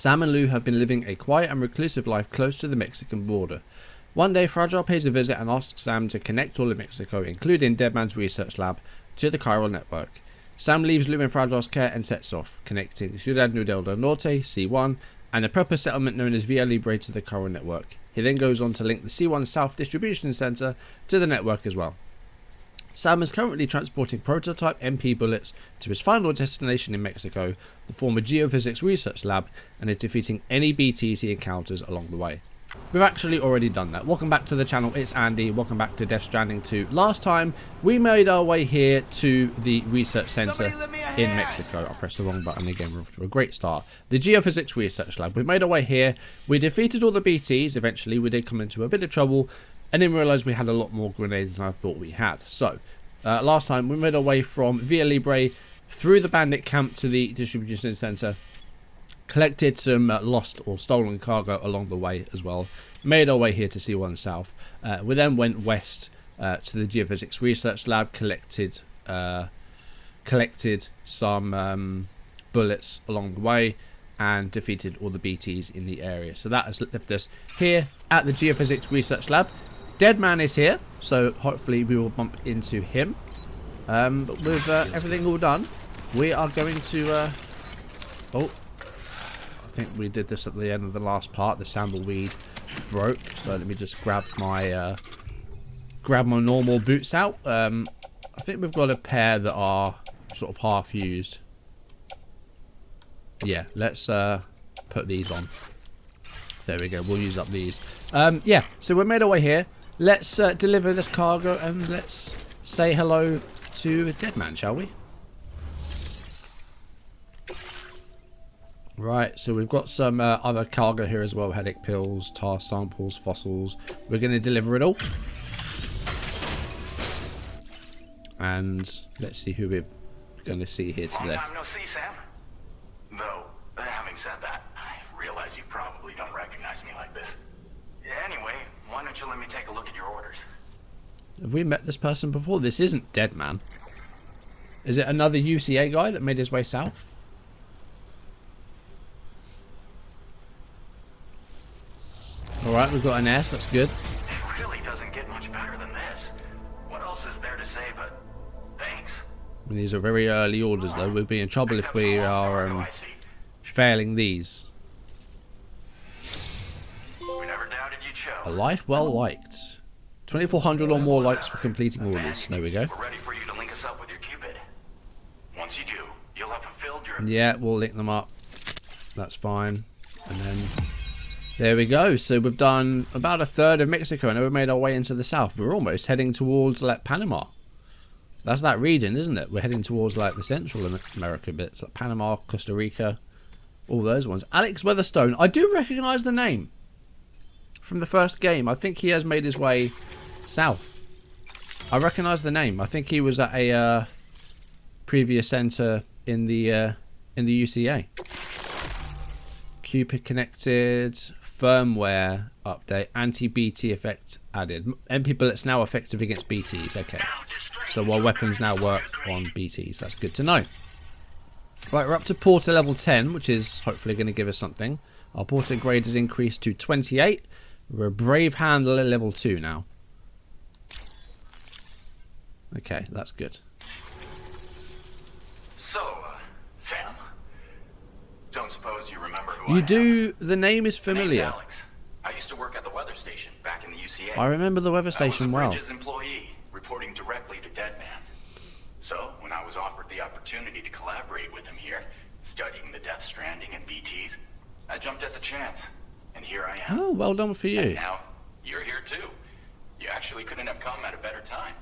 Sam and Lou have been living a quiet and reclusive life close to the Mexican border. One day, Fragile pays a visit and asks Sam to connect all of Mexico, including Deadman's research lab, to the Chiral Network. Sam leaves Lou in Fragile's care and sets off, connecting Ciudad Nudel del Norte, C1, and a proper settlement known as Villa Libre to the Chiral Network. He then goes on to link the C1 South Distribution Center to the network as well. Sam is currently transporting prototype MP bullets to his final destination in Mexico, the former geophysics research lab, and is defeating any BTs he encounters along the way. We've actually already done that. Welcome back to the channel, it's Andy, welcome back to Death Stranding 2. Last time, we made our way here to the research center in Mexico. I pressed the wrong button again, we're off to a great start. The geophysics research lab. We've made our way here, we defeated all the BTs, eventually we did come into a bit of trouble, and then realised we had a lot more grenades than I thought we had. So, last time we made our way from Villa Libre through the bandit camp to the distribution center, collected some lost or stolen cargo along the way as well, made our way here to C1 South. We then went west to the geophysics research lab, collected some bullets along the way, and defeated all the BTs in the area. So that has left us here at the geophysics research lab. Deadman is here, so hopefully we will bump into him. But with everything all done, we are going to... oh, I think we did this at the end of the last part. The sandalweed broke, so let me just grab my normal boots out. I think we've got a pair that are sort of half used. Yeah, let's put these on. There we go, we'll use up these. Yeah, so we made our way here. Let's deliver this cargo and let's say hello to Deadman, shall we? Right, so we've got some other cargo here as well. Headache pills, tar samples, fossils. We're going to deliver it all. And let's see who we're going to see here today. Long time no see, Sam. Though, having said that, I realize you probably don't recognize me like this. Anyway, why don't you let me take a look at your orders? Have we met this person before? This isn't Deadman. Is it another UCA guy that made his way south? Alright, we've got an S, that's good. It really doesn't get much better than this. What else is there to say but thanks? These are very early orders though. We'll be in trouble if we are failing these. We never doubted you'd show. A life well liked. 2,400 or more likes for completing orders. There we go. We're ready for you to link us up with your Cupid. Once you do, you'll have fulfilled your... Yeah, we'll link them up. That's fine. And then... there we go. So we've done about a third of Mexico and we've made our way into the south. We're almost heading towards like Panama. That's that region, isn't it? We're heading towards like the Central America bits, like Panama, Costa Rica, all those ones. Alex Weatherstone. I do recognise the name from the first game. I think he has made his way south. I recognise the name. I think he was at a previous centre in the UCA. Cupid connected, firmware update, anti-BT effect added. MP bullets now effective against BTs. Okay, so our weapons now work on BTs. That's good to know. Right, we're up to Porter level 10, which is hopefully going to give us something. Our Porter grade has increased to 28. We're a Brave Handler level 2 now. Okay, that's good. So, Sam, don't suppose you remember who I You am? do. The name is familiar. My name's Alex. I used to work at the weather station back in the UCA. I remember the weather station well. I was a Bridges employee, reporting directly to Deadman. So, when I was offered the opportunity to collaborate with him here, studying the Death Stranding and BTs, I jumped at the chance. And here I am. Oh, well done for you. And now, you're here too. You actually couldn't have come at a better time.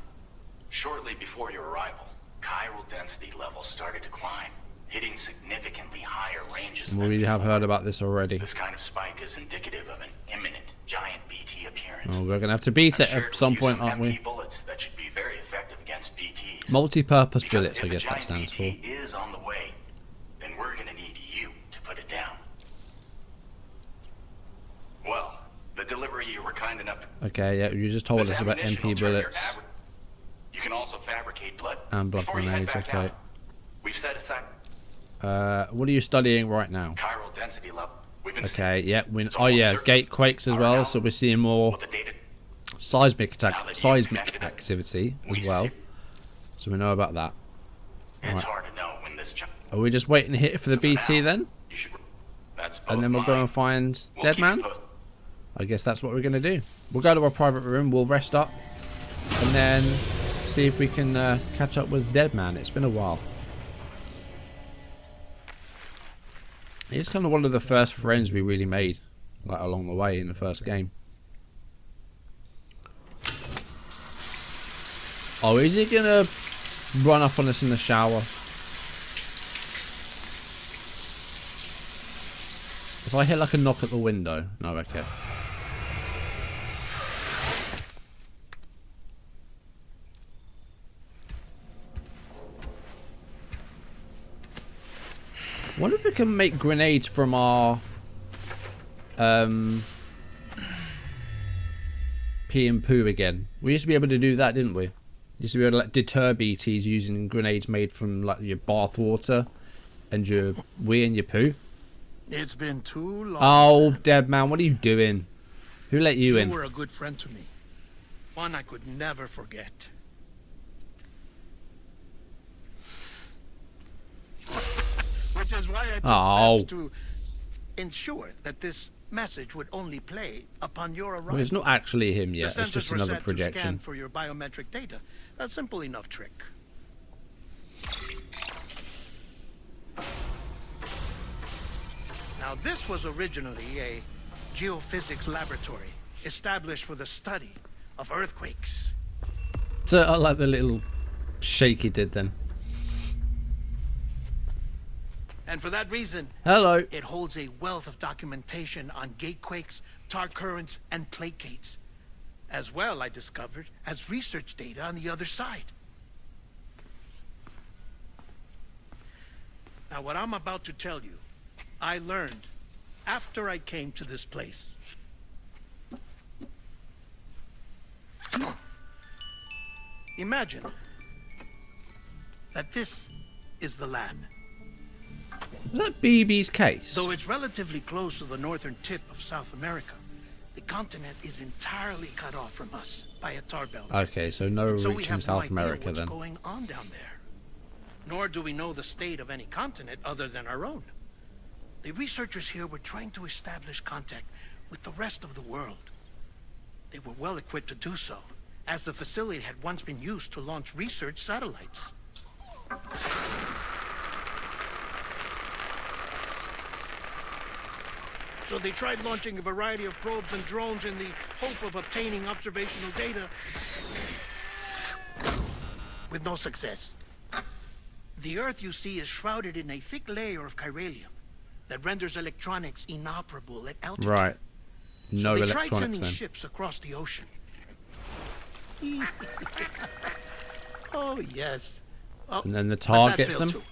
Shortly before your arrival, chiral density levels started to climb, hitting significantly higher ranges. We have heard about this already. This kind of spike is indicative of an imminent giant BT appearance. Oh, we're going to have to beat it at some point, aren't we? Bullets that should be very effective against BTs. Multi-purpose Because bullets, I if guess a that giant stands for. BT is on the way, then we're going to need you to put it down. Well, the delivery you were kind enough to... Okay, yeah, you just told us about MP bullets. You can also fabricate blood and blood grenades, okay. We've set aside what are you studying right now? chiral density level. We've been Okay, yeah. Oh yeah, gate quakes as well. So we're seeing more seismic activity as well. So we know about that. It's hard to know when this Are we just waiting to hit for the BT then? That's And then we'll go and find Deadman? I guess that's what we're going to do. We'll go to our private room, we'll rest up, and then see if we can catch up with Deadman. It's been a while. He's kind of one of the first friends we really made, like along the way in the first game. Oh, is he going to run up on us in the shower? If I hear like a knock at the window. No, okay. I wonder if we can make grenades from our pee and poo again. We used to be able to do that, didn't we? Used to be able to like deter BTs using grenades made from like your bath water and your wee and your poo. It's been too long. Oh, Deadman, what are you doing? Who let you in? You were a good friend to me. One I could never forget. Which is why I took steps to ensure that this message would only play upon your arrival. Well, it's not actually him yet. It's just another projection. For your biometric data. A simple enough trick. Now, this was originally a geophysics laboratory established for the study of earthquakes. So I like the little shake he did then. And for that reason, hello, it holds a wealth of documentation on gatequakes, tar currents, and plate gates. As well, I discovered, as research data on the other side. Now, what I'm about to tell you, I learned after I came to this place. Imagine that this is the lab. Is that BB's case? Though it's relatively close to the northern tip of South America, the continent is entirely cut off from us by a tar belt. Okay, so no reaching South America then. What's going on down there? Nor do we know the state of any continent other than our own. The researchers here were trying to establish contact with the rest of the world. They were well equipped to do so, as the facility had once been used to launch research satellites. So they tried launching a variety of probes and drones in the hope of obtaining observational data, with no success. The Earth, you see, is shrouded in a thick layer of chiralium that renders electronics inoperable at altitude. Right. No so electronics they tried sending then. ships across the ocean. Oh, yes. Oh, and then the tar gets them? Too.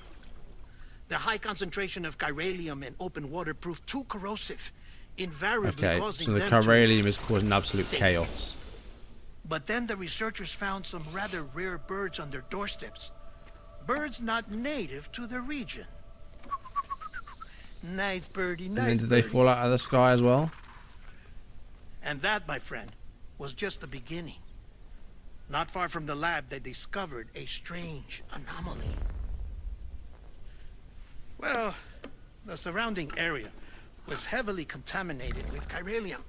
The high concentration of chiralium in open water proved too corrosive, invariably causing so the chiralium is causing absolute chaos. But then the researchers found some rather rare birds on their doorsteps. Birds not native to the region. Nice birdie, nice. And then did they fall out of the sky as well? And that, my friend, was just the beginning. Not far from the lab, they discovered a strange anomaly. Well, the surrounding area was heavily contaminated with chiralium.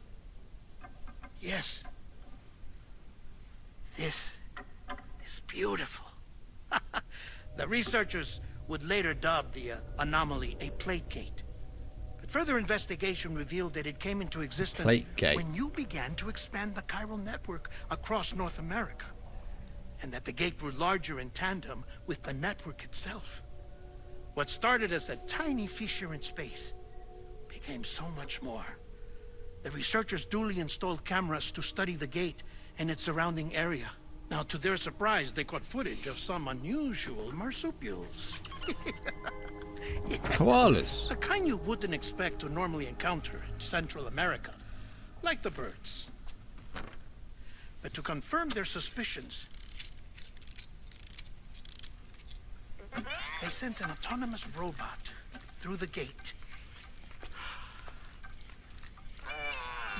Yes. This is beautiful. The researchers would later dub the anomaly a plate gate. But further investigation revealed that it came into existence when you began to expand the chiral network across North America, and that the gate grew larger in tandem with the network itself. What started as a tiny fissure in space became so much more. The researchers duly installed cameras to study the gate and its surrounding area. Now, to their surprise, they caught footage of some unusual marsupials. Koalas? The kind you wouldn't expect to normally encounter in Central America, like the birds. But to confirm their suspicions, they sent an autonomous robot through the gate.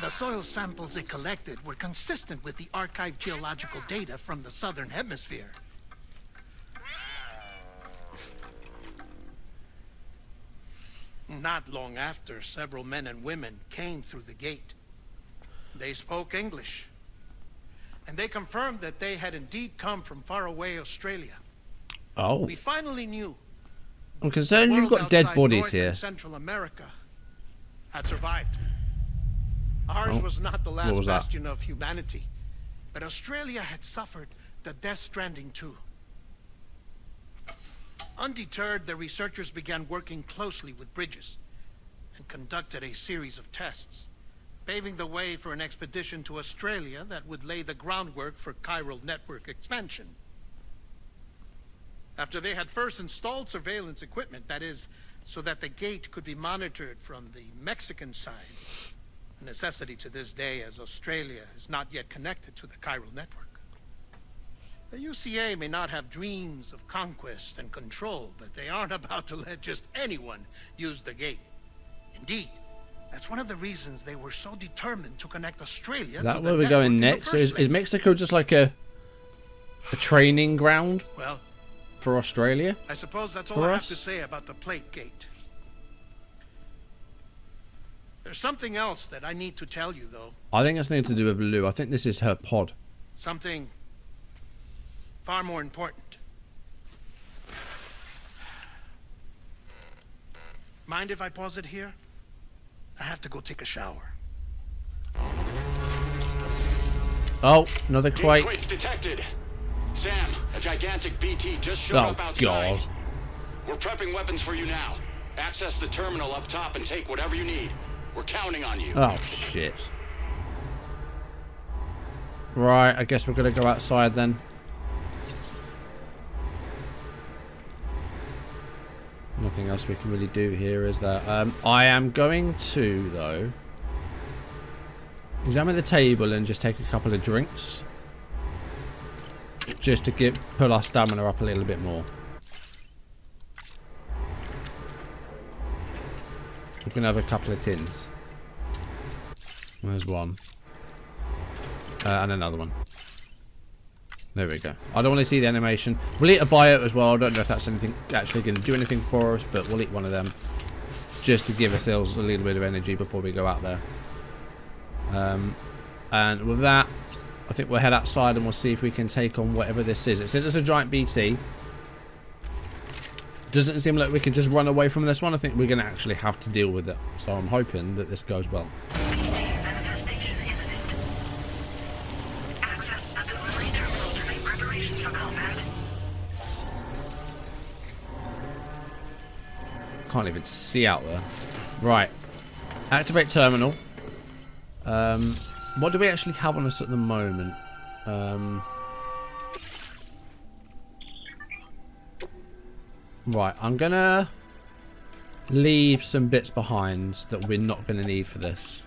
The soil samples it collected were consistent with the archived geological data from the southern hemisphere. Not long after, several men and women came through the gate. They spoke English, and they confirmed that they had indeed come from faraway Australia. Oh. We finally knew. I'm concerned you've got dead bodies here. Central America had survived. Ours was not the last bastion of humanity, but Australia had suffered the Death Stranding too. Undeterred, the researchers began working closely with Bridges and conducted a series of tests, paving the way for an expedition to Australia that would lay the groundwork for Chiral Network expansion. After they had first installed surveillance equipment, that is, so that the gate could be monitored from the Mexican side, a necessity to this day as Australia is not yet connected to the Chiral Network. The UCA may not have dreams of conquest and control, but they aren't about to let just anyone use the gate. Indeed, that's one of the reasons they were so determined to connect Australia. Is that where we're going next? So is Mexico just like a training ground for Australia? I suppose that's all I have to say about the plate gate. There's something else that I need to tell you, though. I think it's something to do with Lou. I think this is her pod. Something far more important. Mind if I pause it here? I have to go take a shower. Oh, another quake. Quake detected. Sam, a gigantic BT just showed up outside. God. We're prepping weapons for you now. Access the terminal up top and take whatever you need. We're counting on you. Oh, shit. Right, I guess we're going to go outside then. Nothing else we can really do here, is there? I am going to, though, examine the table and just take a couple of drinks. Just to pull our stamina up a little bit more. We're going to have a couple of tins. There's one. And another one. There we go. I don't want to see the animation. We'll eat a bio as well. I don't know if that's anything actually going to do anything for us, but we'll eat one of them. Just to give ourselves a little bit of energy before we go out there. And with that, I think we'll head outside and we'll see if we can take on whatever this is. It says it's a giant BT. Doesn't seem like we can just run away from this one. I think we're going to actually have to deal with it. So I'm hoping that this goes well. Can't even see out there. Right. Activate terminal. What do we actually have on us at the moment? Right, I'm gonna leave some bits behind that we're not gonna need for this.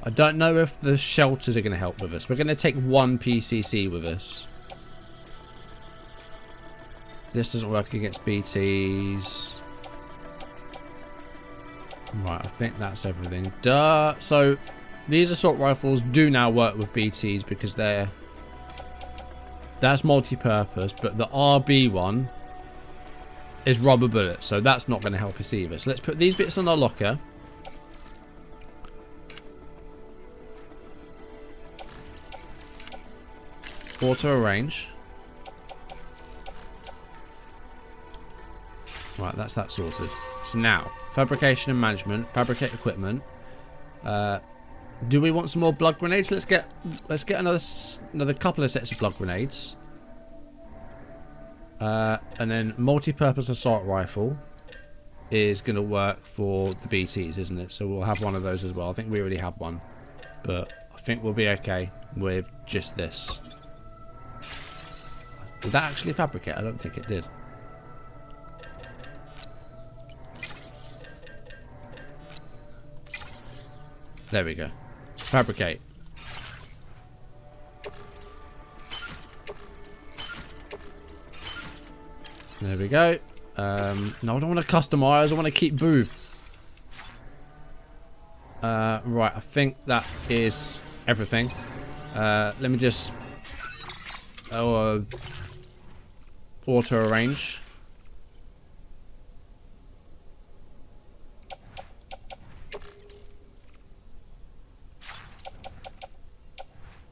I don't know if the shelters are gonna help with us. We're gonna take one PCC with us. This doesn't work against BTs. Right, I think that's everything. Duh. So these assault rifles do now work with BTs because that's multi-purpose, but the RB one is rubber bullets, so that's not going to help us either. So let's put these bits on our locker. Auto arrange. Right, that's that sorted. So now, fabrication and management, fabricate equipment. Do we want some more blood grenades? Let's get another couple of sets of blood grenades. And then multi-purpose assault rifle is going to work for the BTs, isn't it? So we'll have one of those as well. I think we already have one, but I think we'll be okay with just this. Did that actually fabricate? I don't think it did. There we go. Fabricate. There we go. No, I don't want to customize. I want to keep boob. Right, I think that is everything. Let me just auto arrange.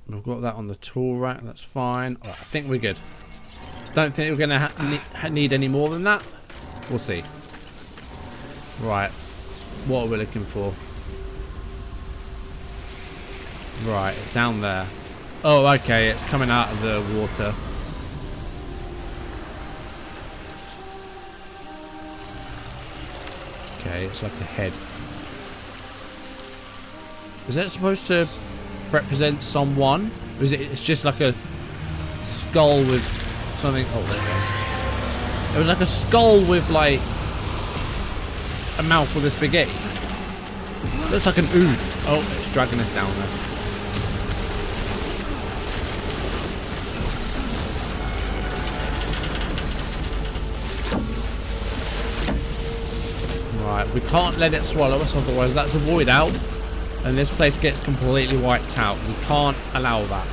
We've got that on the tool rack, that's fine. Right, I think we're good. Don't think we're going to need any more than that. We'll see. Right, what are we looking for? Right, it's down there. Oh, okay, it's coming out of the water. Okay, it's like a head. Is that supposed to represent someone? Or is it? It's just like a skull with something. Oh, there we go. It was like a skull with like a mouthful of spaghetti. Looks like an ood. Oh, it's dragging us down there. Right, we can't let it swallow us, otherwise that's a void out. And this place gets completely wiped out. We can't allow that.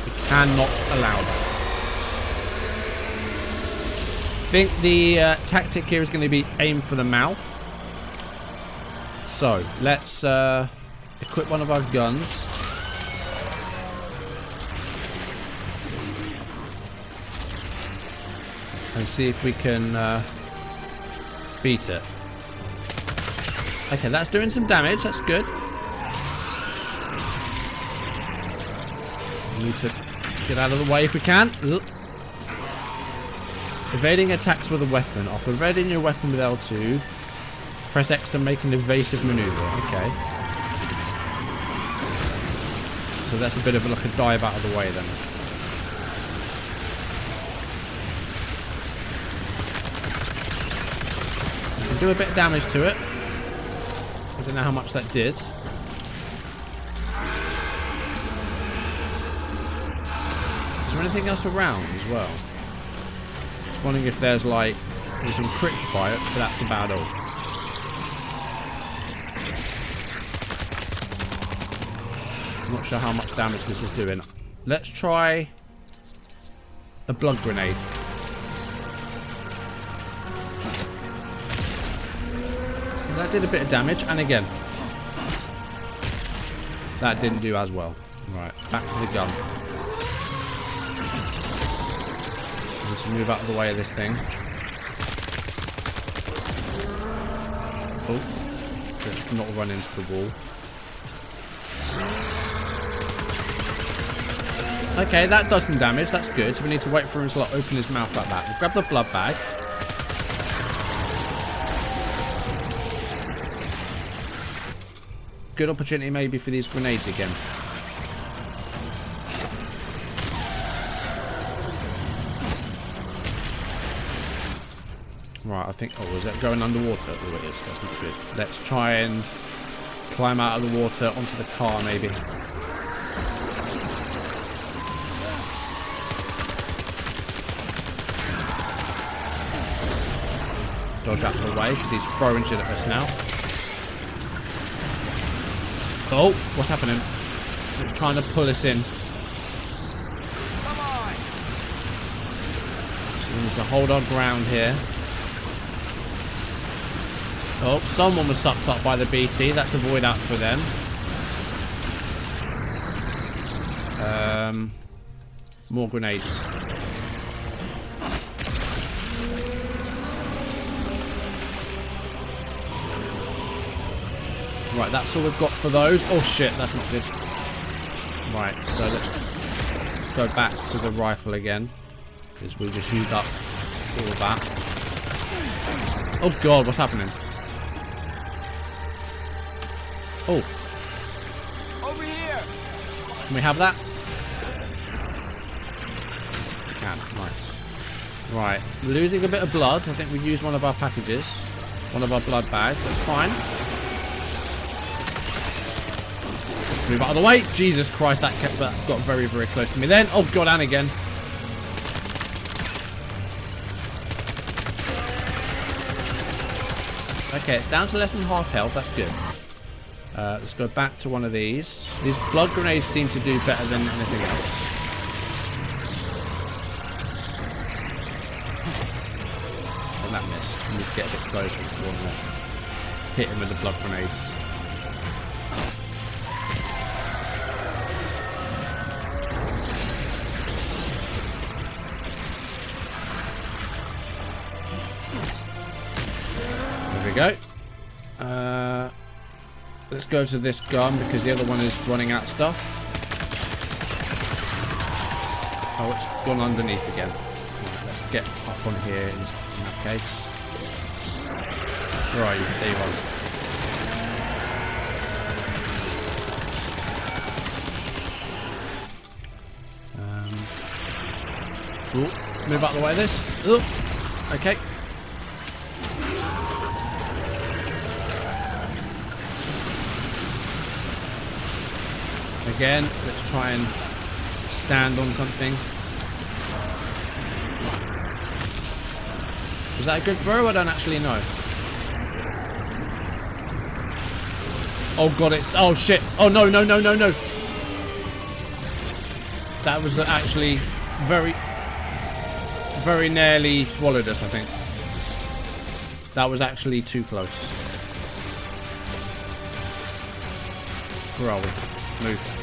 We cannot allow that. I think the tactic here is going to be aim for the mouth. So, let's equip one of our guns. And see if we can beat it. Okay, that's doing some damage. That's good. We need to get out of the way if we can. Ugh. Evading attacks with a weapon. Off evading your weapon with L2. Press X to make an evasive maneuver. Okay. So that's a bit of like a dive out of the way then. We can do a bit of damage to it. I don't know how much that did. Is there anything else around as well? Just wondering if there's like some cryptobiotes, but that's about all. I'm not sure how much damage this is doing. Let's try a blood grenade. Okay, that did a bit of damage, and again, that didn't do as well. Right, back to the gun. Need to move out of the way of this thing. Oh, let's not run into the wall. Okay, that does some damage. That's good. So we need to wait for him to like open his mouth like that. We'll grab the blood bag. Good opportunity maybe for these grenades again. Right, I think... Oh, is that going underwater? Oh, it is. That's not good. Let's try and climb out of the water onto the car, maybe. Dodge out of the way, because he's throwing shit at us now. Oh, what's happening? He's trying to pull us in. So we need to hold our ground here. Oh, someone was sucked up by the BT. That's a void out for them. More grenades. Right, that's all we've got for those. Oh shit, that's not good. Right, so let's go back to the rifle again, because we just used up all of that. Oh god, what's happening? Oh. Over here. Can we have that? We can. Nice. Right. We're losing a bit of blood. I think we used one of our packages. One of our blood bags. That's fine. Move out of the way. Jesus Christ, that got very, very close to me then. Oh god, and again. Okay, it's down to less than half health. That's good. Let's go back to one of these. These blood grenades seem to do better than anything else. And that missed. We need to get a bit closer if we want to hit him with the blood grenades. There we go. Let's go to this gun because the other one is running out of stuff. Oh, it's gone underneath again. Right, let's get up on here in that case. Where are you? There you are. Ooh, move out of the way of this. Ooh, okay. Again, let's try and stand on something. Was that a good throw? I don't actually know. Oh god, it's... Oh shit! Oh no, no, no, no, no! That was actually very nearly swallowed us, I think. That was actually too close. Where are we? Move.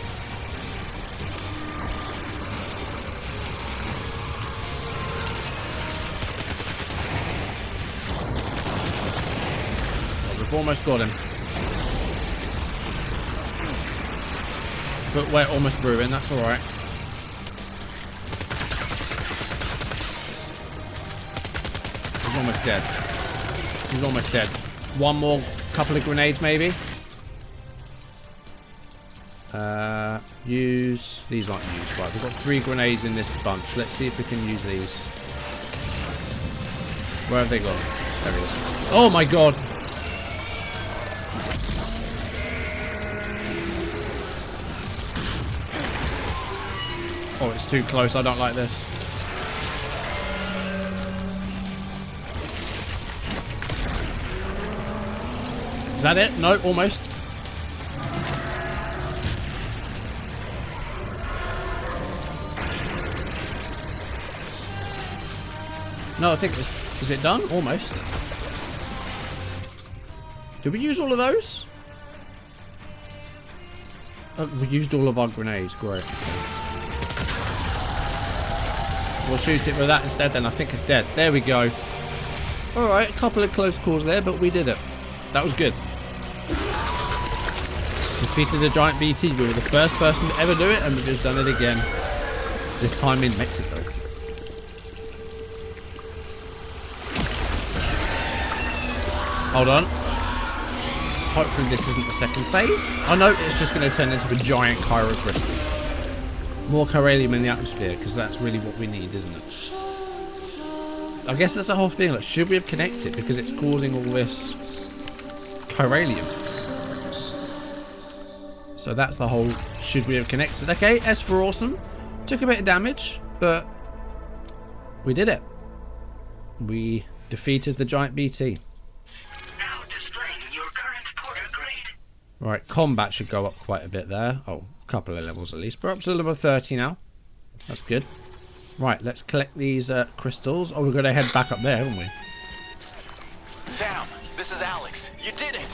We've almost got him. Footwear almost ruined, that's alright. He's almost dead. He's almost dead. One more couple of grenades maybe. Use... These aren't used. Right, we've got 3 grenades in this bunch. Let's see if we can use these. Where have they gone? There he is. Oh my god! Oh, it's too close. I don't like this. Is that it? No, almost. No, I think it's... Is it done? Almost. Did we use all of those? Oh, we used all of our grenades. Great. We'll shoot it with that instead then. I think it's dead. There we go. Alright, a couple of close calls there, but we did it. That was good. Defeated a giant BT. We were the first person to ever do it, and we've just done it again. This time in Mexico. Hold on. Hopefully this isn't the second phase. Oh no, it's just going to turn into a giant chiral crystal. More chiralium in the atmosphere, because that's really what we need, isn't it? I guess that's the whole thing. Like, should we have connected because it's causing all this chiralium? So that's the whole should we have connected. Okay, S for awesome. Took a bit of damage, but we did it. We defeated the giant BT. Now displaying your current porter grade. Right, combat should go up quite a bit there. Oh, a couple of levels at least. We're up to level 30 now. That's good. Right, let's collect these crystals. Oh, we've got to head back up there, haven't we? Sam, this is Alex. You did it!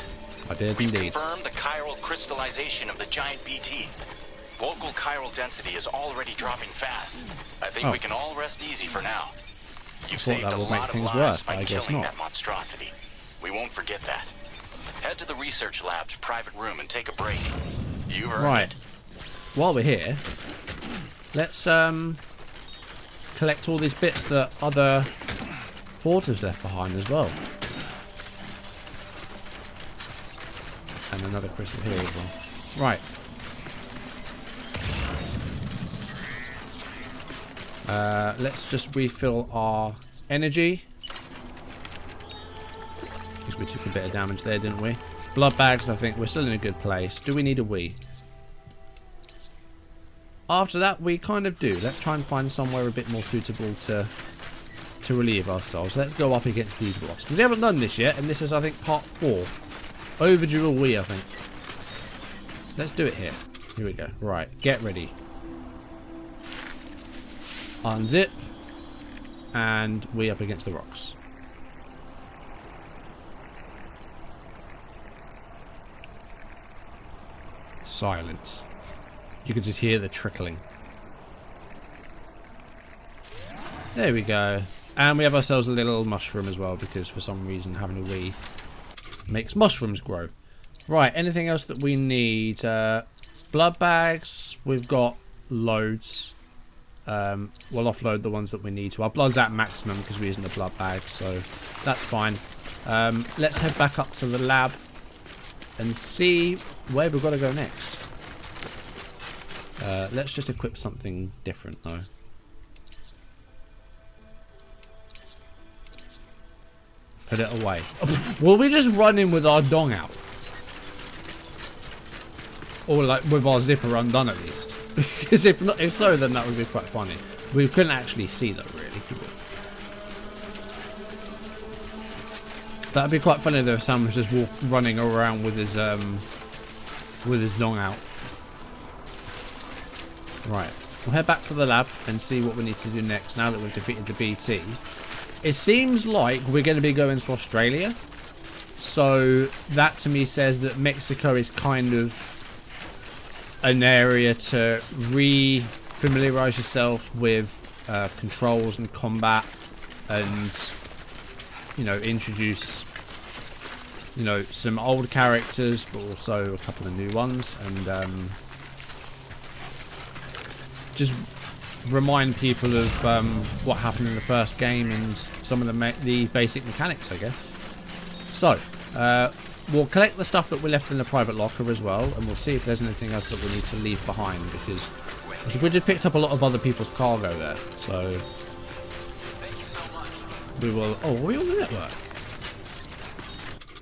I did We've indeed. confirmed the chiral crystallization of the giant BT. Local chiral density is already dropping fast. I think we can all rest easy for now. You saved that a would make lot of things lives worse, by but I guess killing not. that monstrosity. We won't forget that. Head to the research lab's private room and take a break. You've earned Right. it. While we're here, let's collect all these bits that other porters left behind as well. And another crystal here as well. Right. Let's just refill our energy. Because we took a bit of damage there, didn't we? Blood bags, I think we're still in a good place. Do we need a wee? After that, we kind of do. Let's try and find somewhere a bit more suitable to relieve ourselves. Let's go up against these rocks. Because we haven't done this yet, and this is, I think, part 4. Overdue a wee, I think. Let's do it here. Here we go. Right, get ready. Unzip. And we up against the rocks. Silence. You could just hear the trickling. There we go. And we have ourselves a little mushroom as well, because for some reason having a wee makes mushrooms grow. Right, anything else that we need? Blood bags, we've got loads. We'll offload the ones that we need to. Our blood's at maximum because we're using the blood bags, so that's fine. Let's head back up to the lab and see where we've got to go next. Let's just equip something different though. Put it away. Will we just run in with our dong out? Or like with our zipper undone at least? Because if so, then that would be quite funny. We couldn't actually see that really, could we? That'd be quite funny though if Sam was just running around with his dong out. Right, we'll head back to the lab and see what we need to do next now that we've defeated the BT. It seems like we're going to be going to Australia, so that to me says that Mexico is kind of an area to re-familiarise yourself with controls and combat, and you know, introduce some old characters but also a couple of new ones, and just remind people of what happened in the first game and some of the basic mechanics, I guess. So we'll collect the stuff that we left in the private locker as well, and we'll see if there's anything else that we need to leave behind, because we just picked up a lot of other people's cargo there. So we will. Oh, are we on the network?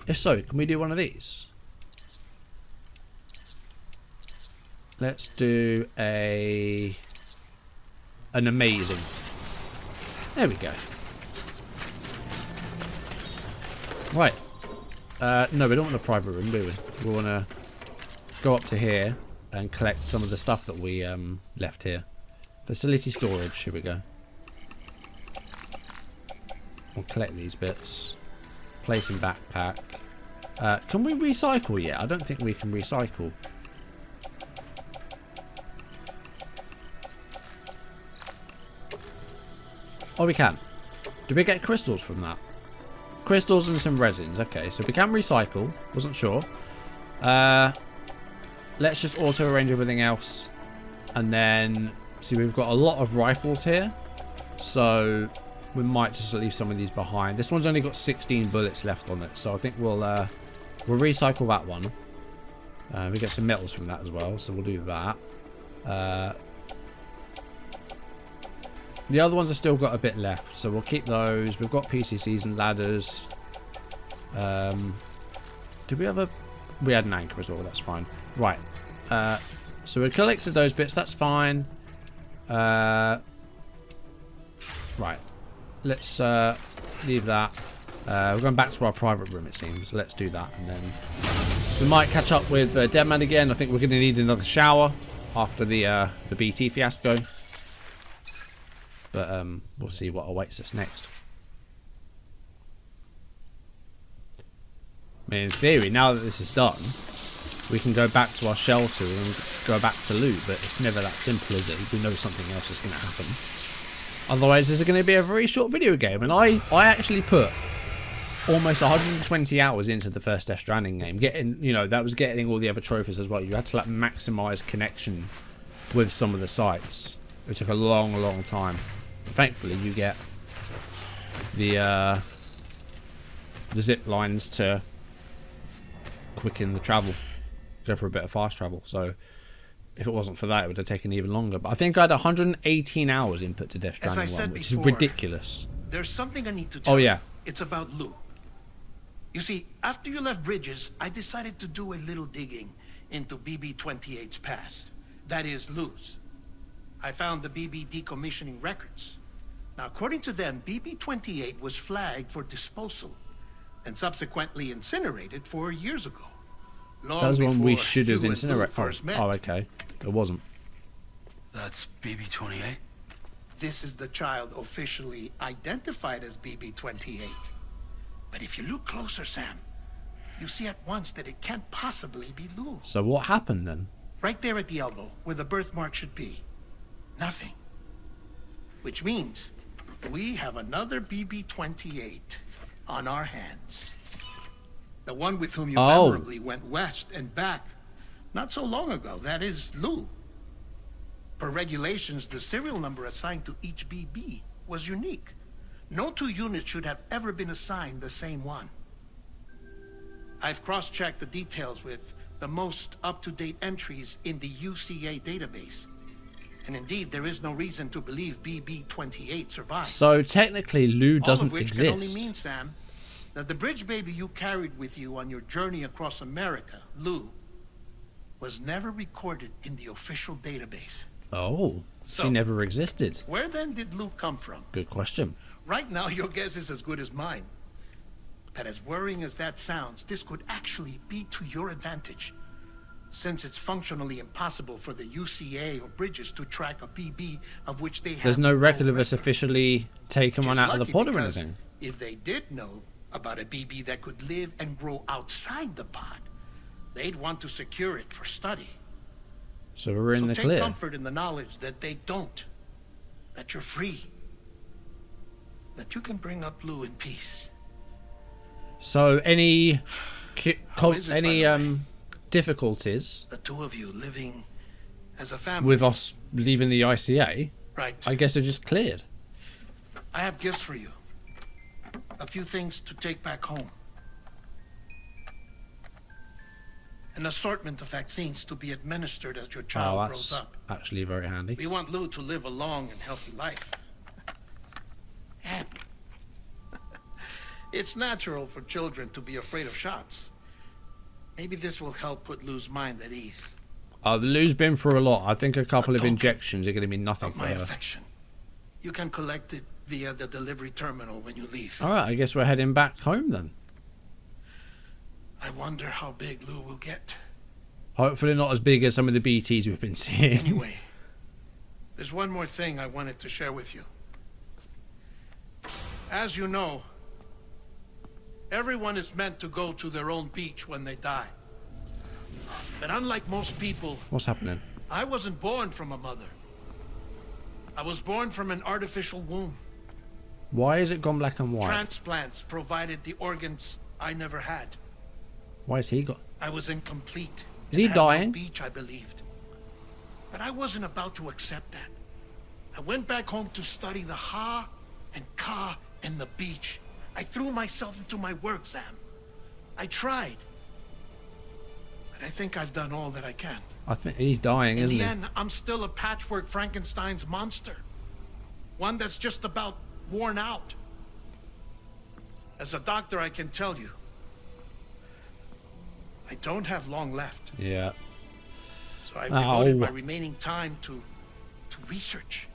If so, can we do one of these? Let's do an amazing. There we go. Right. No, we don't want a private room, do we? We want to go up to here and collect some of the stuff that we left here. Facility storage. Here we go. We'll collect these bits. Place in backpack. Can we recycle yet? I don't think we can recycle. Oh, we can. Do we get crystals from that? Crystals and some resins. Okay, so we can recycle. Wasn't sure. Let's just auto arrange everything else. And then, see, we've got a lot of rifles here. So we might just leave some of these behind. This one's only got 16 bullets left on it. So I think we'll recycle that one. We get some metals from that as well. So we'll do that. The other ones have still got a bit left, so we'll keep those. We've got PCCs and ladders. Did we have a... We had an anchor as well, that's fine. Right. So we collected those bits, that's fine. Right. Let's leave that. We're going back to our private room, it seems. So let's do that, and then we might catch up with Deadman again. I think we're going to need another shower after the BT fiasco. But we'll see what awaits us next. I mean, in theory, now that this is done, we can go back to our shelter and go back to loot, but it's never that simple, is it? We know something else is going to happen. Otherwise, this is going to be a very short video game, and I actually put almost 120 hours into the first Death Stranding game. That was getting all the other trophies as well. You had to like maximise connection with some of the sites. It took a long, long time. Thankfully, you get the zip lines to quicken the travel, go for a bit of fast travel. So if it wasn't for that, it would have taken even longer. But I think I had 118 hours input to Death Stranding 1, which is ridiculous. There's something I need to tell you. Oh yeah. It's about Lou. You see, after you left Bridges, I decided to do a little digging into BB-28's past. That is, Lou's. I found the BB decommissioning records. Now, according to them, BB-28 was flagged for disposal and subsequently incinerated 4 years ago. long That's one we before should have you and Lou incinerated. first met. Oh, okay. It wasn't. That's BB-28? This is the child officially identified as BB-28. But if you look closer, Sam, you see at once that it can't possibly be Lou. So what happened then? Right there at the elbow, where the birthmark should be. Nothing. Which means we have another BB-28 on our hands. The one with whom you memorably went west and back not so long ago. That is Lou. Per regulations, the serial number assigned to each BB was unique. No two units should have ever been assigned the same one. I've cross-checked the details with the most up-to-date entries in the UCA database. And indeed, there is no reason to believe BB-28 survived. So technically, Lou doesn't All of which exist. can only mean, Sam, that the bridge baby you carried with you on your journey across America, Lou, was never recorded in the official database. Oh, So, she never existed. Where then did Lou come from? Good question. Right now, your guess is as good as mine. But as worrying as that sounds, this could actually be to your advantage, since it's functionally impossible for the UCA or Bridges to track a BB of which they have There's no record of us officially taking Which one is out of the lucky pod or because anything. If they did know about a BB that could live and grow outside the pod, they'd want to secure it for study. So we're in So the take clear. comfort in the knowledge that they don't, that you're free, that you can bring up Lou in peace. So any How is it, by the way? difficulties The two of you living as a family. with us leaving the ICA, Right. I guess are just cleared. I have gifts for you. A few things to take back home. An assortment of vaccines to be administered as your child Oh, grows that's up. actually very handy. We want Lou to live a long and healthy life. And it's natural for children to be afraid of shots. Maybe this will help put Lou's mind at ease. The Lou's been through a lot. I think a couple of Don't injections are going to be nothing Of for my her. affection. You can collect it via the delivery terminal when you leave. Alright, I guess we're heading back home then. I wonder how big Lou will get. Hopefully not as big as some of the BTs we've been seeing. Anyway, there's one more thing I wanted to share with you. As you know, everyone is meant to go to their own beach when they die. But unlike most people, What's happening? I wasn't born from a mother. I was born from an artificial womb. Why is it gone black and white? Transplants provided the organs I never had. Why has he got... I was incomplete. Is he Had no dying? beach, I believed. But I wasn't about to accept that. I went back home to study the Ha and Ka and the beach. I threw myself into my work, Sam. I tried. But I think I've done all that I can. I think he's dying, In isn't the he? end, I'm still a patchwork Frankenstein's monster. One that's just about worn out. As a doctor, I can tell you, I don't have long left. Yeah. So I've devoted Ow. my remaining time to research.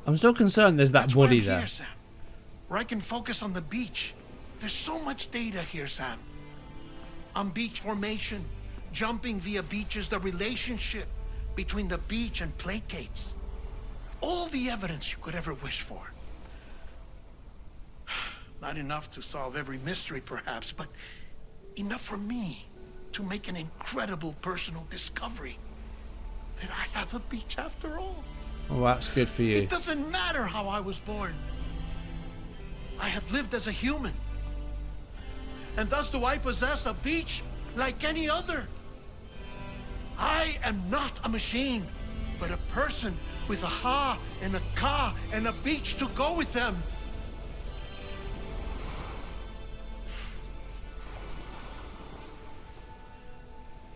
I'm still concerned there's that That's why body I'm there. here, Sam. Where I can focus on the beach. There's so much data here, Sam. On beach formation, jumping via beaches, the relationship between the beach and placates. All the evidence you could ever wish for. Not enough to solve every mystery, perhaps, but enough for me to make an incredible personal discovery. That I have a beach after all. Oh, that's good for you. It doesn't matter how I was born. I have lived as a human. And thus do I possess a beach like any other. I am not a machine, but a person with a Ha and a Ka and a beach to go with them.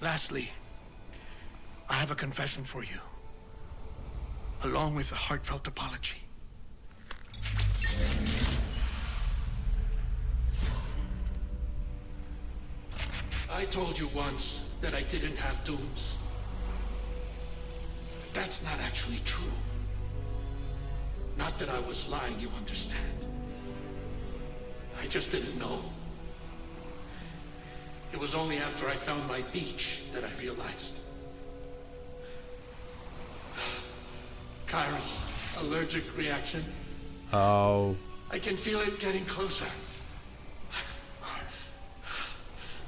Lastly, I have a confession for you, along with a heartfelt apology. I told you once that I didn't have dooms. But that's not actually true. Not that I was lying, you understand. I just didn't know. It was only after I found my beach that I realized. Chiral, allergic reaction. Oh. I can feel it getting closer.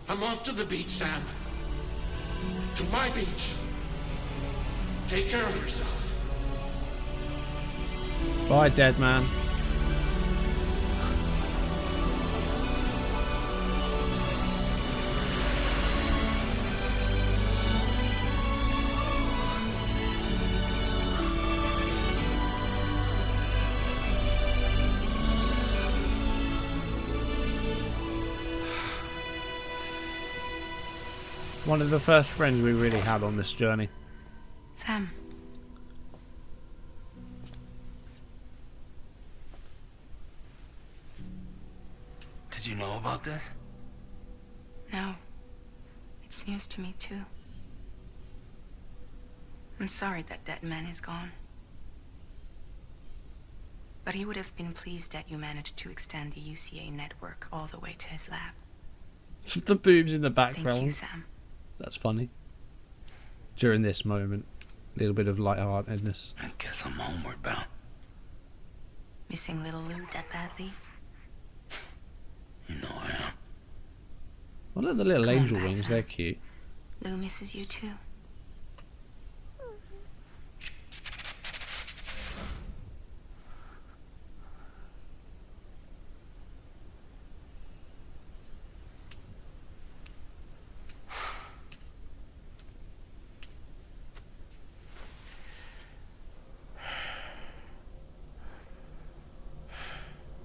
I'm off to the beach, Sam. To my beach. Take care of yourself. Bye, Deadman. One of the first friends we really had on this journey. Sam. Did you know about this? No. It's news to me too. I'm sorry that Deadman is gone. But he would have been pleased that you managed to extend the UCA network all the way to his lab. The boobs in the background. Thank you, Sam. That's funny. During this moment, a little bit of lightheartedness. I guess I'm homeward bound. Missing little Lou that badly? You know I am. Well, look at the little Come on, angel Bassett. wings, they're cute. Lou misses you too.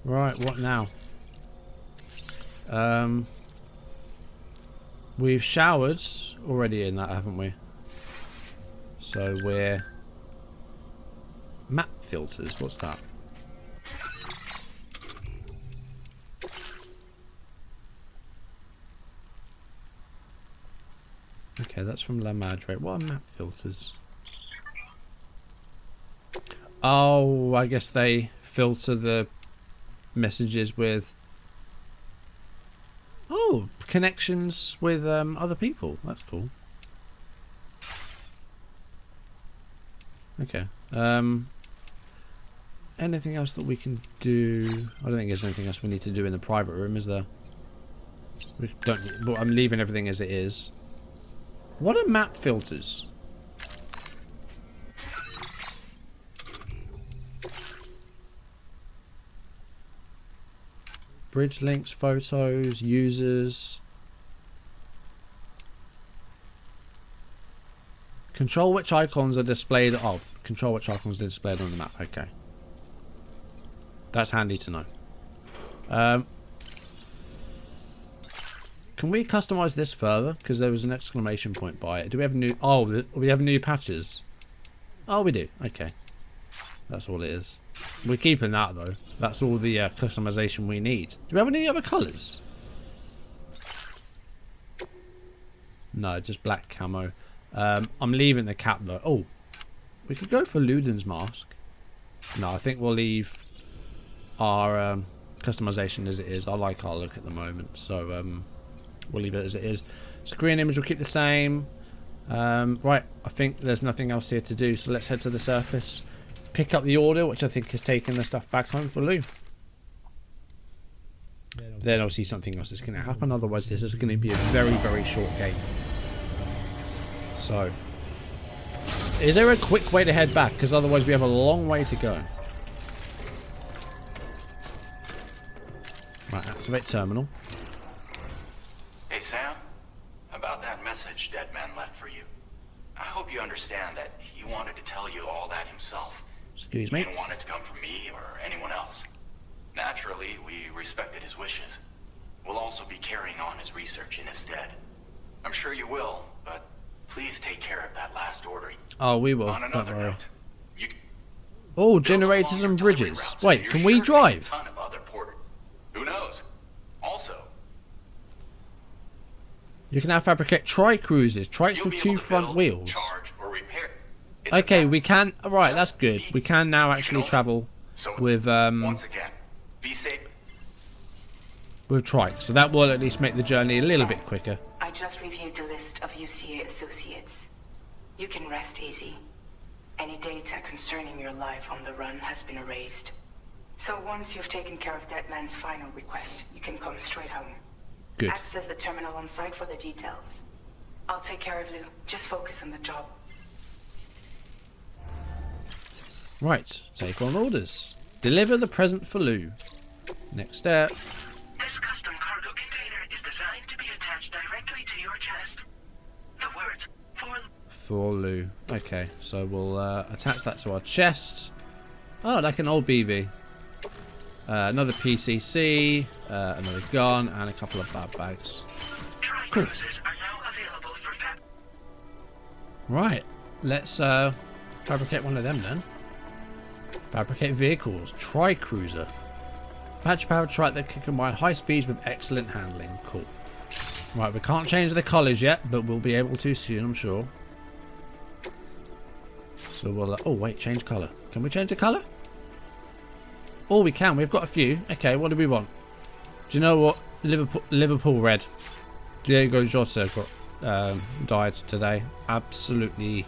Right, what now? We've showered already in that, haven't we? So we're... Map filters, what's that? Okay, that's from La Madre. What are map filters? Oh, I guess they filter the messages with connections with other people. That's cool. Okay. Anything else that we can do? I don't think there's anything else we need to do in the private room, is there? We don't. But I'm leaving everything as it is. What are map filters? Bridge links, photos, users. Control which icons are displayed. Oh, control which icons are displayed on the map. Okay. That's handy to know. Can we customize this further? Because there was an exclamation point by it. Do we have new... Oh, we have new patches. Oh, we do. Okay. That's all it is. We're keeping that, though. That's all the customization we need. Do we have any other colours? No, just black camo. I'm leaving the cap, though. Oh, we could go for Luden's mask. No, I think we'll leave our customization as it is. I like our look at the moment, so we'll leave it as it is. Screen image will keep the same. Right, I think there's nothing else here to do, so let's head to the surface. Pick up the order, which I think is taking the stuff back home for Lou. Then obviously something else is going to happen, otherwise this is going to be a very, very short game. So, is there a quick way to head back? Because otherwise we have a long way to go. Right, activate terminal. Hey, Sam. About that message Deadman left for you. I hope you understand that he wanted to tell you all that himself. Excuse He me. didn't want it to come from me or anyone else. Naturally, we respected his wishes. We'll also be carrying on his research in his stead. I'm sure you will, but please take care of that last order. Oh, we will. On Don't another worry. note, you Oh, build generators longer and delivery bridges. routes, Wait, you're can we sure to get a drive? ton of other porter. Who knows? Also, You can now fabricate tri-cruisers. Trikes you'll with be able two to front build, wheels. charge, or repair. It's a Okay, fact. we can... Right, that's good. We can now actually travel So, with once again, be safe. trikes. So that will at least make the journey a little bit quicker. just reviewed the list of UCA associates. You can rest easy. Any data concerning your life on the run has been erased. So once you've taken care of Deadman's final request, you can come straight home. Good. Access the terminal on site for the details. I'll take care of Lou. Just focus on the job. Right, take on orders. Deliver the present for Lou. Next step. This custom cargo container is designed to be attached directly to your chest. The words for Lou. Okay, so we'll attach that to our chest. Oh, like an old BB. Another PCC, another gun, and a couple of bad bags. Cool. Are now available for Right, let's fabricate one of them then. Fabricate vehicles. Tri-cruiser. Battery-powered trike that can combine high speeds with excellent handling. Cool. Right, we can't change the colours yet, but we'll be able to soon, I'm sure. So we'll... oh, wait, change colour. Can we change the colour? Oh, we can. We've got a few. Okay, what do we want? Do you know what? Liverpool red. Diego Jota got died today. Absolutely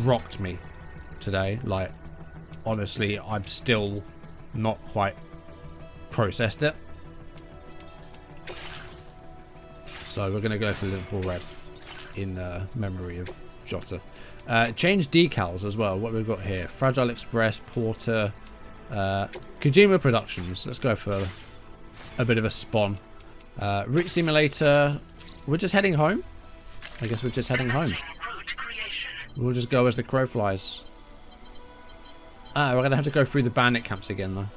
rocked me today. Like, honestly, I'm still not quite processed it. So we're going to go for Liverpool red in memory of Jota. Change decals as well. What we've got here. Fragile Express, Porter, Kojima Productions. Let's go for a bit of a spawn. Route Simulator. We're just heading home. I guess we're just heading home. We'll just go as the crow flies. Ah, we're going to have to go through the bandit camps again though.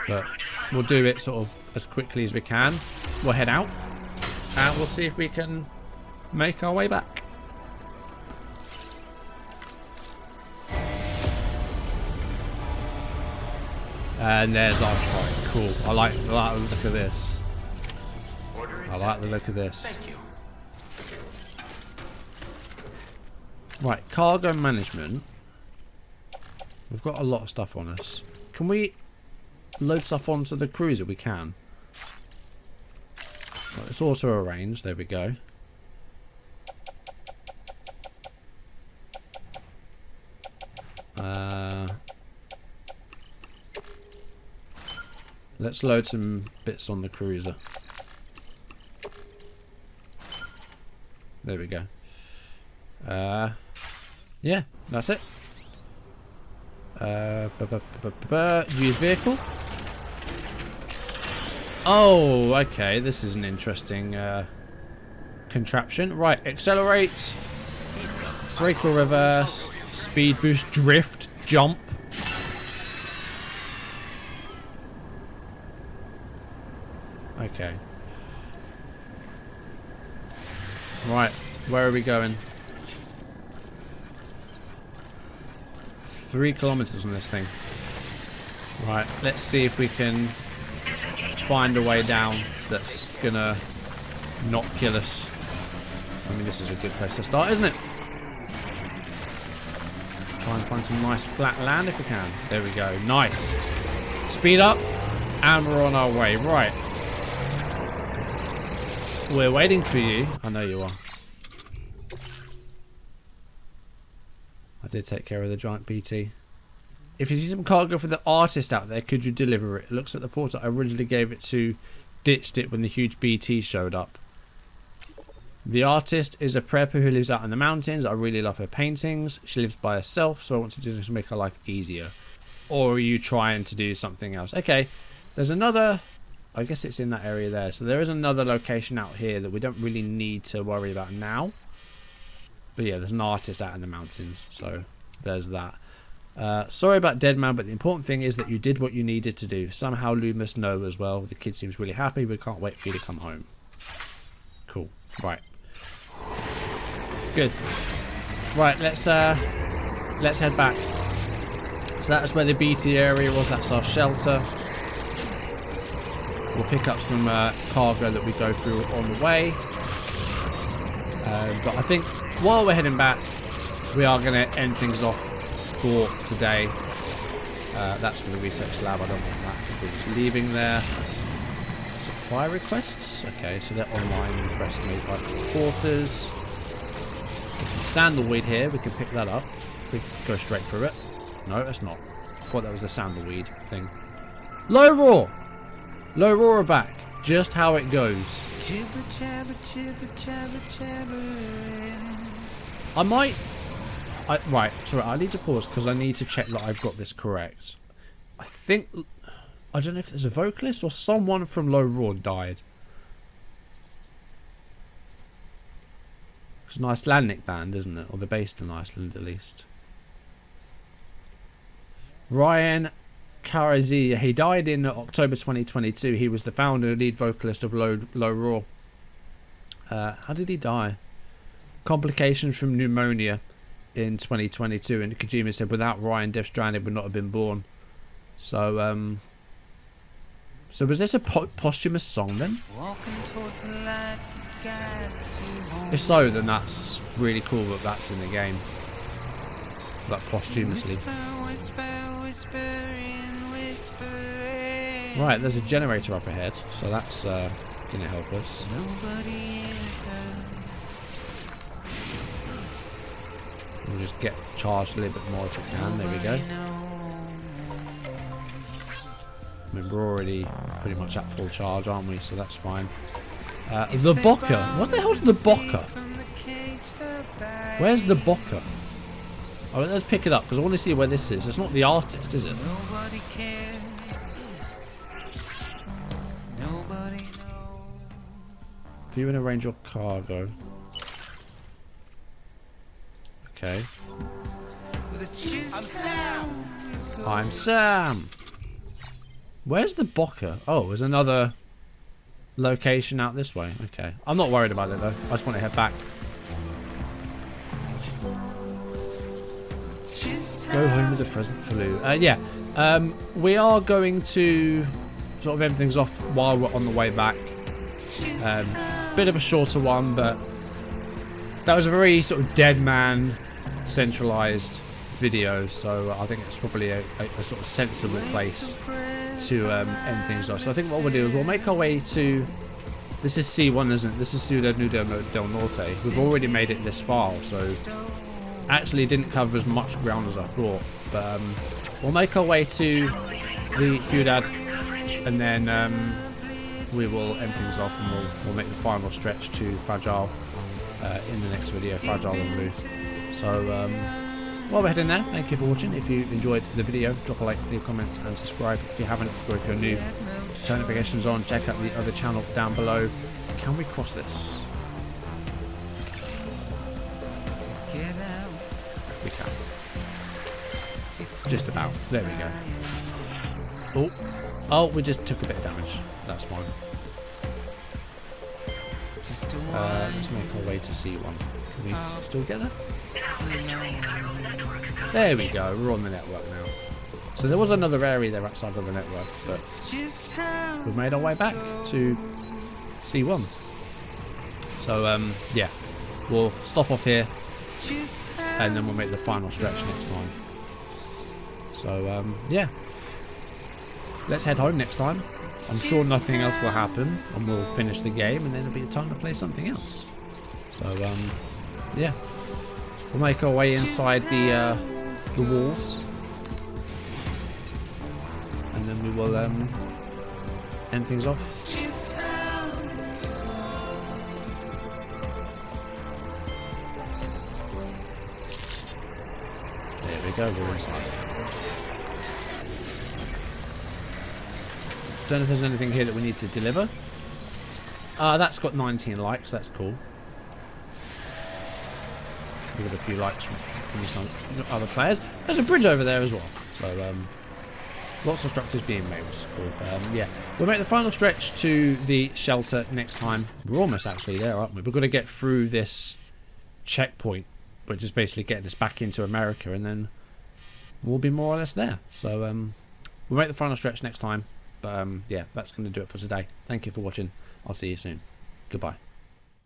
But we'll do it sort of as quickly as we can. We'll head out and we'll see if we can make our way back. And there's our trike. Cool. I like the look of this. I like the look of this. Right, cargo management. We've got a lot of stuff on us. Can we load stuff onto the cruiser? We can. Right, it's auto arranged. There we go. Let's load some bits on the cruiser. There we go. Yeah, that's it. Use vehicle. Oh, okay. This is an interesting contraption. Right, accelerate, brake or reverse, speed boost, drift, jump. Okay. Right, where are we going? 3 kilometers on this thing. Right, let's see if we can find a way down that's gonna not kill us. I mean, this is a good place to start, isn't it? Try and find some nice flat land if we can. There we go. Nice. Speed up, and we're on our way. Right. We're waiting for you. I know you are. I did take care of the giant BT. If you see some cargo for the artist out there, could you deliver it? It looks like the porter I originally gave it to ditched it when the huge BT showed up. The artist is a prepper who lives out in the mountains. I really love her paintings. She lives by herself, so I want to just make her life easier. Or are you trying to do something else? Okay, there's another... I guess it's in that area there. So there is another location out here that we don't really need to worry about now. But yeah, there's an artist out in the mountains. So there's that. Sorry about Deadman, but the important thing is that you did what you needed to do. Somehow Lou must know as well. The kid seems really happy, but can't wait for you to come home. Cool. Right. Good. Right, let's head back. So that's where the BT area was. That's our shelter. We'll pick up some cargo that we go through on the way. But I think while we're heading back, we are going to end things off for today. That's for the research lab. I don't want that because we're just leaving there. Supply requests. Okay, so they're online requests made by reporters. There's some sandalweed here. We can pick that up. We can go straight through it. No, that's not. I thought that was a sandalweed thing. Low roar! Low roar are back. Just how it goes. I might... right, sorry, I need to pause because I need to check that I've got this correct. I think... I don't know if there's a vocalist or someone from Low Roar died. It's an Icelandic band, isn't it? Or they're based in Iceland, at least. Ryan Karazia, he died in October 2022. He was the founder and lead vocalist of Low Roar. How did he die? Complications from pneumonia in 2022. And Kojima said, without Ryan, Death Stranding would not have been born. So, so was this a posthumous song then? If so, then that's really cool that that's in the game. Like posthumously. Right, there's a generator up ahead, so that's gonna help us. We'll just get charged a little bit more if we can. There we go. I mean, we're already pretty much at full charge, aren't we? So that's fine. The Bocker. What the hell's the Bocker? Where's the Bocker? Oh, let's pick it up because I want to see where this is. It's not the artist, is it? View and arrange your cargo. Okay. I'm Sam. Where's the Bocker? Oh, there's another location out this way. Okay. I'm not worried about it though. I just want to head back. Go home with a present for Lou. Yeah. We are going to sort of end things off while we're on the way back. Bit of a shorter one, but that was a very sort of Deadman centralized video, so I think it's probably a sort of sensible place to end things off. So I think what we'll do is we'll make our way to... This is C1, isn't it? This is Ciudad del Norte. We've already made it this far, so actually didn't cover as much ground as I thought. But we'll make our way to the Ciudad, and then we will end things off, and we'll make the final stretch to Fragile in the next video, Fragile and Blue. So while we're heading there, thank you for watching. If you enjoyed the video, drop a like, leave comments and subscribe if you haven't, or if you're new, turn notifications on, check out the other channel down below. Can we cross this? We can. Just about. There we go. Oh, we just took a bit of damage. That's fine. Let's make our way to C1. Can we still get there? There we go, we're on the network now. So there was another area there outside of the network, but we've made our way back to C1. So yeah, we'll stop off here and then we'll make the final stretch next time. So yeah, let's head home next time. I'm sure nothing else will happen and we'll finish the game and then there'll be a time to play something else. So yeah, we'll make our way inside the walls, and then we will end things off. There we go, we're inside. Don't know if there's anything here that we need to deliver. That's got 19 likes, that's cool. We got a few likes from some other players. There's a bridge over there as well, so lots of structures being made, which is cool. But yeah, we'll make the final stretch to the shelter next time. We're almost actually there, aren't we? We've got to get through this checkpoint, which is basically getting us back into America, and then we'll be more or less there. So we'll make the final stretch next time. But yeah, that's going to do it for today. Thank you for watching. I'll see you soon. Goodbye.